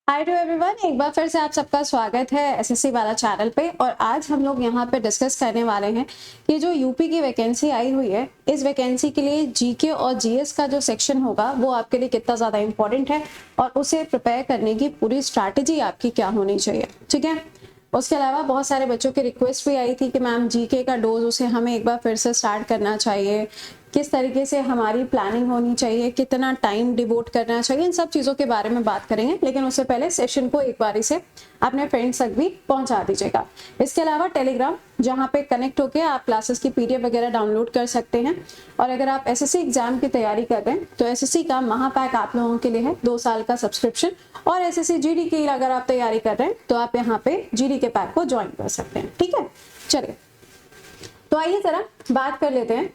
Hi to everyone, एक बार फिर से आप सबका स्वागत है एसएससी वाला चैनल पे। और आज हम लोग यहाँ पे डिस्कस करने वाले हैं कि जो यूपी की वैकेंसी आई हुई है, इस वैकेंसी के लिए जीके और जीएस का जो सेक्शन होगा वो आपके लिए कितना ज़्यादा इंपॉर्टेंट है और उसे प्रिपेयर करने की पूरी स्ट्रैटेजी आपकी क्या होनी चाहिए। ठीक है, उसके अलावा बहुत सारे बच्चों की रिक्वेस्ट भी आई थी कि मैम जीके का डोज उसे हमें एक बार फिर से स्टार्ट करना चाहिए, किस तरीके से हमारी प्लानिंग होनी चाहिए, कितना टाइम डिवोट करना चाहिए, इन सब चीज़ों के बारे में बात करेंगे। लेकिन उससे पहले सेशन को एक बारी से अपने फ्रेंड्स तक भी पहुंचा दीजिएगा। इसके अलावा टेलीग्राम, जहां पे कनेक्ट होकर आप क्लासेस की पीडीएफ वगैरह डाउनलोड कर सकते हैं। और अगर आप एसएससी एग्जाम की तैयारी कर रहे हैं तो एसएससी का महापैक आप लोगों के लिए है 2 साल का सब्सक्रिप्शन। और एसएससी जीडी की अगर आप तैयारी कर रहे हैं तो आप यहाँ पे जीडी के पैक को ज्वाइन कर सकते हैं। ठीक है, चलिए तो आइए जरा बात कर लेते हैं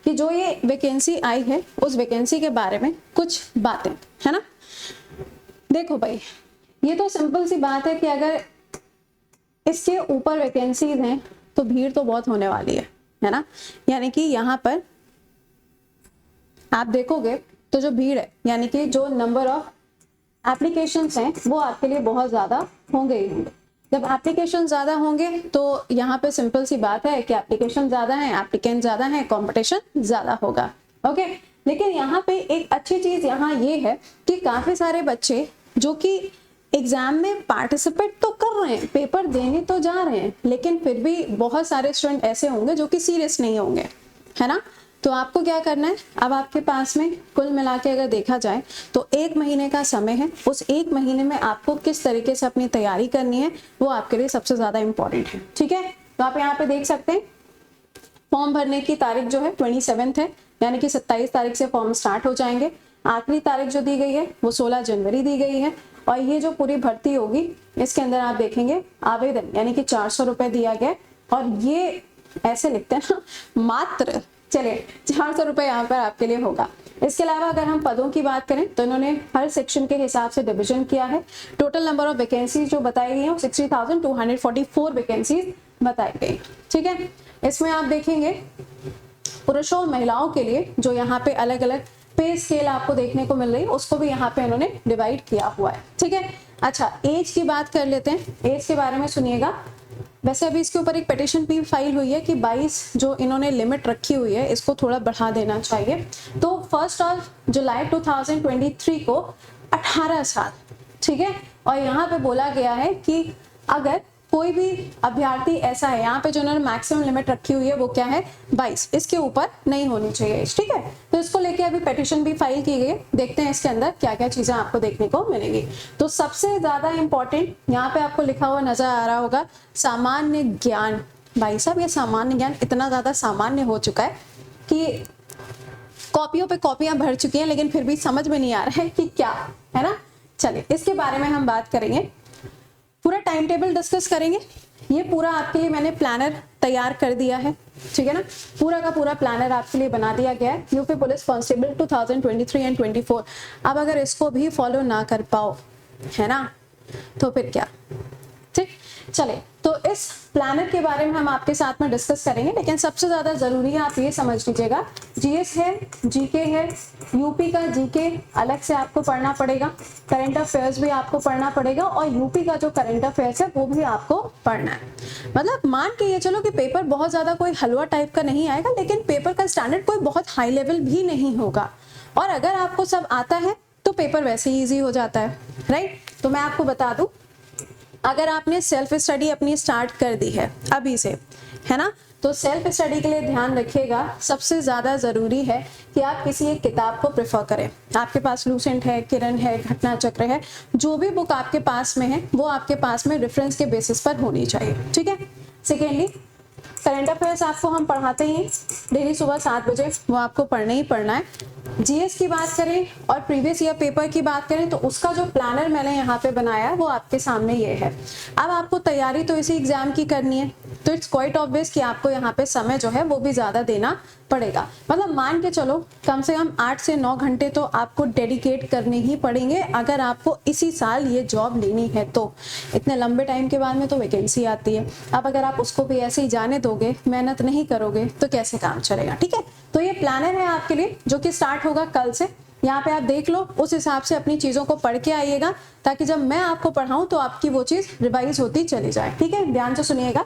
कि जो ये वैकेंसी आई है उस वैकेंसी के बारे में कुछ बातें, है ना। देखो भाई, ये तो सिंपल सी बात है कि अगर इसके ऊपर वैकेंसीज हैं तो भीड़ तो बहुत होने वाली है ना। यानी कि यहाँ पर आप देखोगे तो जो भीड़ है, यानी कि जो नंबर ऑफ एप्लीकेशंस हैं वो आपके लिए बहुत ज्यादा होंगे ही होंगे। जब एप्लीकेशन ज्यादा होंगे तो यहाँ पे सिंपल सी बात है कि एप्लीकेशन ज्यादा है, एप्लीकेंट ज्यादा है, कंपटीशन ज्यादा होगा। ओके, लेकिन यहाँ पे एक अच्छी चीज यहाँ ये है कि काफी सारे बच्चे जो कि एग्जाम में पार्टिसिपेट तो कर रहे हैं, पेपर देने तो जा रहे हैं, लेकिन फिर भी बहुत सारे स्टूडेंट ऐसे होंगे जो कि सीरियस नहीं होंगे, है ना। तो आपको क्या करना है, अब आपके पास में कुल मिला के अगर देखा जाए तो 1 महीने का समय है। उस 1 महीने में आपको किस तरीके से अपनी तैयारी करनी है वो आपके लिए सबसे ज्यादा इंपॉर्टेंट है। ठीक है, तो आप यहाँ पे देख सकते हैं फॉर्म भरने की तारीख जो है 27 है, यानी कि 27 तारीख से फॉर्म स्टार्ट हो जाएंगे। आखिरी तारीख जो दी गई है वो 16 जनवरी दी गई है। और ये जो पूरी भर्ती होगी इसके अंदर आप देखेंगे आवेदन यानी कि 400 रुपए दिया गया। और ये ऐसे लिखते हैं ना, मात्र, चलिए 400 रुपए यहाँ पर आपके लिए होगा। इसके अलावा अगर हम पदों की बात करें तो इन्होंने हर सेक्शन के हिसाब से डिवीजन किया है। टोटल नंबर ऑफ वैकेंसीज जो बताई गई है 60,244 वैकेंसीज बताई गई। ठीक है, इसमें आप देखेंगे पुरुषों और महिलाओं के लिए जो यहाँ पे अलग अलग पे स्केल आपको देखने को मिल रही है उसको भी यहाँ पे इन्होंने डिवाइड किया हुआ है। ठीक है, अच्छा एज की बात कर लेते हैं। एज के बारे में सुनिएगा। वैसे अभी इसके ऊपर एक पिटीशन भी फाइल हुई है कि 22 जो इन्होंने लिमिट रखी हुई है इसको थोड़ा बढ़ा देना चाहिए। तो 1 जुलाई 2023 को 18 साल, ठीक है। और यहाँ पे बोला गया है कि अगर कोई भी अभ्यर्थी ऐसा है, यहाँ पे जो उन्होंने मैक्सिमम लिमिट रखी हुई है वो क्या है 22, इसके ऊपर नहीं होनी चाहिए। ठीक है, तो इसको लेके अभी पिटीशन भी फाइल की गई है। देखते हैं इसके अंदर क्या क्या चीजें आपको देखने को मिलेंगी। तो सबसे ज्यादा इंपॉर्टेंट यहाँ पे आपको लिखा हुआ नजर आ रहा होगा सामान्य ज्ञान। भाई साहब, ये सामान्य ज्ञान इतना ज्यादा सामान्य हो चुका है कि कॉपियों पे कॉपियां भर चुकी हैं, लेकिन फिर भी समझ में नहीं आ रहा है कि क्या है ना। चलिए इसके बारे में हम बात करेंगे, पूरा टाइम टेबल डिस्कस करेंगे। ये पूरा आपके लिए मैंने प्लानर तैयार कर दिया है, ठीक है ना। पूरा का पूरा प्लानर आपके लिए बना दिया गया है, यूपी पुलिस कांस्टेबल 2023 एंड 24। अब अगर इसको भी फॉलो ना कर पाओ, है ना, तो फिर क्या। ठीक, चले तो इस प्लानर के बारे में हम आपके साथ में डिस्कस करेंगे। लेकिन सबसे ज्यादा जरूरी है आप ये समझ लीजिएगा, जीएस है, जीके है, यूपी का जीके अलग से आपको पढ़ना पड़ेगा, करंट अफेयर्स भी आपको पढ़ना पड़ेगा, और यूपी का जो करंट अफेयर्स है वो भी आपको पढ़ना है। मतलब मान के ये चलो कि पेपर बहुत ज्यादा कोई हलवा टाइप का नहीं आएगा, लेकिन पेपर का स्टैंडर्ड कोई बहुत हाई लेवल भी नहीं होगा। और अगर आपको सब आता है तो पेपर वैसे ही ईजी हो जाता है, राइट। तो मैं आपको बता दूं, अगर आपने सेल्फ स्टडी अपनी स्टार्ट कर दी है अभी से, है ना, तो सेल्फ स्टडी के लिए ध्यान रखिएगा, सबसे ज़्यादा ज़रूरी है कि आप किसी एक किताब को प्रेफर करें। आपके पास लूसेंट है, किरण है, घटना चक्र है, जो भी बुक आपके पास में है वो आपके पास में रेफरेंस के बेसिस पर होनी चाहिए। ठीक है, सेकेंडली करंट अफेयर्स आपको हम पढ़ाते ही डेली सुबह 7 बजे, वो आपको पढ़ना ही पढ़ना है। जीएस की बात करें और प्रीवियस ईयर पेपर की बात करें तो उसका जो प्लानर मैंने यहाँ पे बनाया है वो आपके सामने ये है। अब आपको तैयारी तो इसी एग्जाम की करनी है, तो इट्स क्वाइट ऑब्वियस कि आपको यहाँ पे समय जो है वो भी ज्यादा देना पड़ेगा। मतलब मान के चलो कम से कम 8 से 9 घंटे तो आपको डेडिकेट करने ही पड़ेंगे अगर आपको इसी साल ये जॉब लेनी है। तो इतने लंबे टाइम के बाद में तो वैकेंसी आती है। अब अगर आप उसको भी ऐसे ही जाने दोगे, मेहनत नहीं करोगे, तो कैसे काम चलेगा। ठीक है, तो ये प्लानर है आपके लिए जो कि स्टार्ट होगा कल से। यहाँ पे आप देख लो, उस हिसाब से अपनी चीज़ों को पढ़ के आइएगा, ताकि जब मैं आपको पढ़ाऊँ तो आपकी वो चीज़ रिवाइज होती चली जाए। ठीक है, ध्यान से सुनिएगा।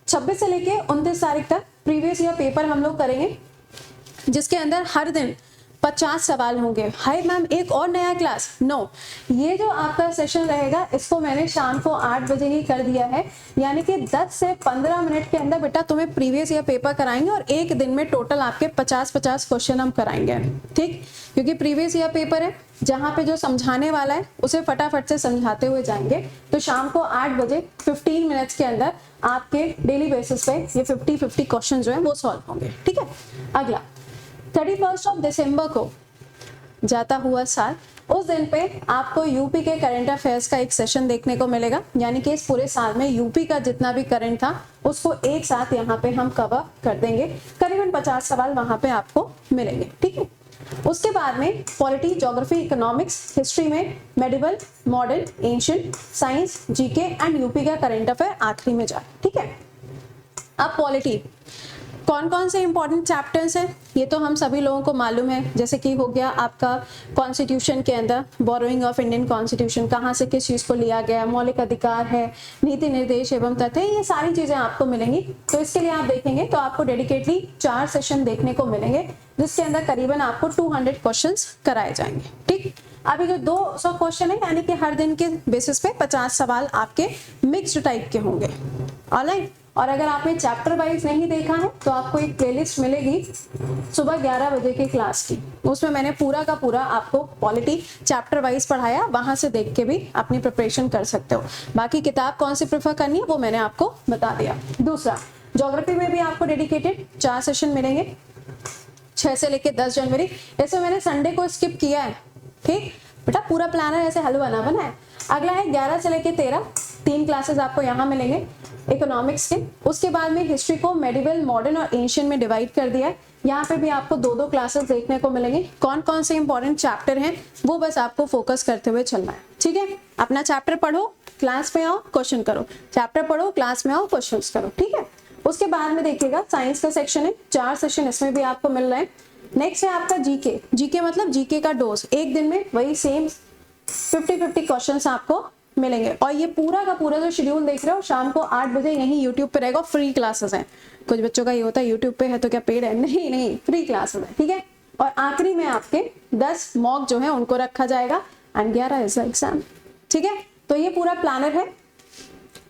26 से लेके 29 तारीख तक प्रीवियस ईयर पेपर हम लोग करेंगे, जिसके अंदर हर दिन 50 सवाल होंगे। हाय मैम, एक और नया क्लास? नो, ये जो आपका सेशन रहेगा इसको मैंने शाम को 8 बजे ही कर दिया है, यानी कि 10 से 15 मिनट के अंदर बेटा तुम्हें प्रीवियस ईयर पेपर कराएंगे और एक दिन में टोटल आपके 50-50 क्वेश्चन हम कराएंगे। ठीक, क्योंकि प्रीवियस ईयर पेपर है, जहाँ पे जो समझाने वाला है उसे फटाफट से समझाते हुए जाएंगे। तो शाम को 8 बजे 15 मिनट्स के अंदर आपके डेली बेसिस पे ये 50-50 क्वेश्चन जो है वो सॉल्व होंगे। ठीक है, अगला 31 दिसंबर को जाता हुआ साल, उस दिन पे आपको यूपी के करंट अफेयर्स का एक सेशन देखने को मिलेगा, यानी कि इस पूरे साल में यूपी का जितना भी करंट था उसको एक साथ यहाँ पे हम कवर कर देंगे। करीबन 50 सवाल वहां पे आपको मिलेंगे। ठीक है, उसके बाद में पॉलिटी, ज्योग्राफी, इकोनॉमिक्स, हिस्ट्री में medieval, modern, ancient, science, GK and UP का करंट अफेयर आखिरी में जाए। ठीक है, अब पॉलिटी कौन कौन से इंपॉर्टेंट चैप्टर्स हैं ये तो हम सभी लोगों को मालूम है, जैसे कि हो गया आपका कॉन्स्टिट्यूशन के अंदर बोरोइंग ऑफ इंडियन कॉन्स्टिट्यूशन, कहाँ से किस चीज़ को लिया गया, मौलिक अधिकार है, नीति निर्देश एवं तथ्य, ये सारी चीज़ें आपको मिलेंगी। तो इसके लिए आप देखेंगे तो आपको डेडिकेटली 4 सेशन देखने को मिलेंगे, जिसके अंदर करीबन आपको 200 क्वेश्चन कराए जाएंगे। ठीक, अभी जो 200 क्वेश्चन है, यानी कि हर दिन के बेसिस पे 50 सवाल आपके मिक्स्ड टाइप के होंगे। ऑलराइट, और अगर आपने चैप्टर वाइज नहीं देखा है तो आपको एक प्लेलिस्ट मिलेगी सुबह 11 बजे की क्लास की, उसमें मैंने पूरा का पूरा आपको पॉलिटी चैप्टर वाइज पढ़ाया, वहां से देख के भी अपनी प्रिपरेशन कर सकते हो। बाकी किताब कौन सी प्रेफर करनी है वो मैंने आपको बता दिया। दूसरा, ज्योग्राफी में भी आपको डेडिकेटेड 4 सेशन मिलेंगे 6 से लेके 10 जनवरी। ऐसे मैंने संडे को स्किप किया है। ठीक बेटा, पूरा प्लानर ऐसे हलवा ना बनाए। अगला है 11 से लेके 13, 3 क्लासेस आपको यहाँ मिलेंगे इकोनॉमिक्स के। उसके बाद में हिस्ट्री को मेडिवल, मॉडर्न और एंशिएंट में डिवाइड कर दिया है, यहाँ पे भी आपको 2-2 क्लासेस देखने को मिलेंगे। कौन कौन से इंपॉर्टेंट चैप्टर हैं वो बस आपको फोकस करते हुए चलना है। ठीक है, अपना चैप्टर पढ़ो, क्लास में आओ, क्वेश्चन करो, चैप्टर पढ़ो, क्लास में आओ, क्वेश्चन करो। ठीक है, उसके बाद में देखिएगा साइंस का सेक्शन है, 4 सेशन इसमें भी आपको मिल रहे हैं। नेक्स्ट है आपका जीके। जीके मतलब जीके का डोज, एक दिन में वही सेम 50-50 क्वेश्चंस आपको मिलेंगे। और ये पूरा का पूरा जो शेड्यूल देख रहे हो शाम को 8 बजे यहीं यूट्यूब पे रहेगा। फ्री क्लासेस हैं, कुछ बच्चों का ये होता है यूट्यूब पे है तो क्या पेड है, नहीं नहीं, फ्री क्लासेस है। ठीक है, और आखिरी में आपके 10 मॉक जो है उनको रखा जाएगा एंड 11 इज द एग्जाम। ठीक है, तो ये पूरा प्लानर है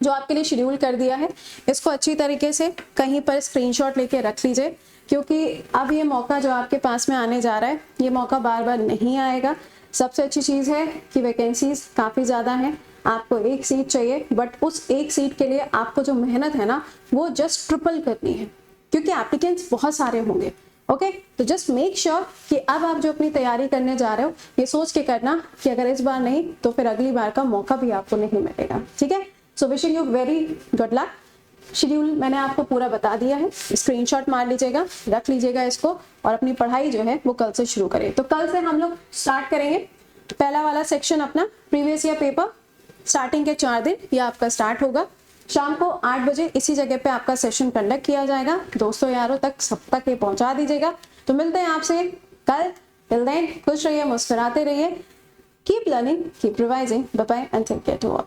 जो आपके लिए शेड्यूल कर दिया है। इसको अच्छी तरीके से कहीं पर स्क्रीनशॉट लेके रख लीजिए, क्योंकि अब ये मौका जो आपके पास में आने जा रहा है ये मौका बार बार नहीं आएगा। सबसे अच्छी चीज़ है कि वैकेंसीज काफ़ी ज़्यादा हैं, आपको एक सीट चाहिए, बट उस एक सीट के लिए आपको जो मेहनत है ना वो जस्ट ट्रिपल करनी है, क्योंकि एप्लीकेंट्स बहुत सारे होंगे। ओके, तो जस्ट मेक श्योर कि अब आप जो अपनी तैयारी करने जा रहे हो ये सोच के करना कि अगर इस बार नहीं तो फिर अगली बार का मौका भी आपको नहीं मिलेगा। ठीक है, so wishing you very good luck. Schedule मैंने आपको पूरा बता दिया है, स्क्रीनशॉट मार लीजिएगा, रख लीजिएगा इसको, और अपनी पढ़ाई जो है वो कल से शुरू करें। तो कल से हम लोग स्टार्ट करेंगे पहला वाला सेक्शन अपना प्रीवियस ईयर पेपर। स्टार्टिंग के 4 दिन ये आपका स्टार्ट होगा, शाम को 8 बजे इसी जगह पे आपका सेशन कंडक्ट किया जाएगा। दोस्तों यारों तक सब तक ये पहुंचा दीजिएगा। तो मिलते हैं आपसे कल। टिल देन खुश रहिए, मुस्कुराते रहिए, keep learning, keep revising. Bye bye and take care to all.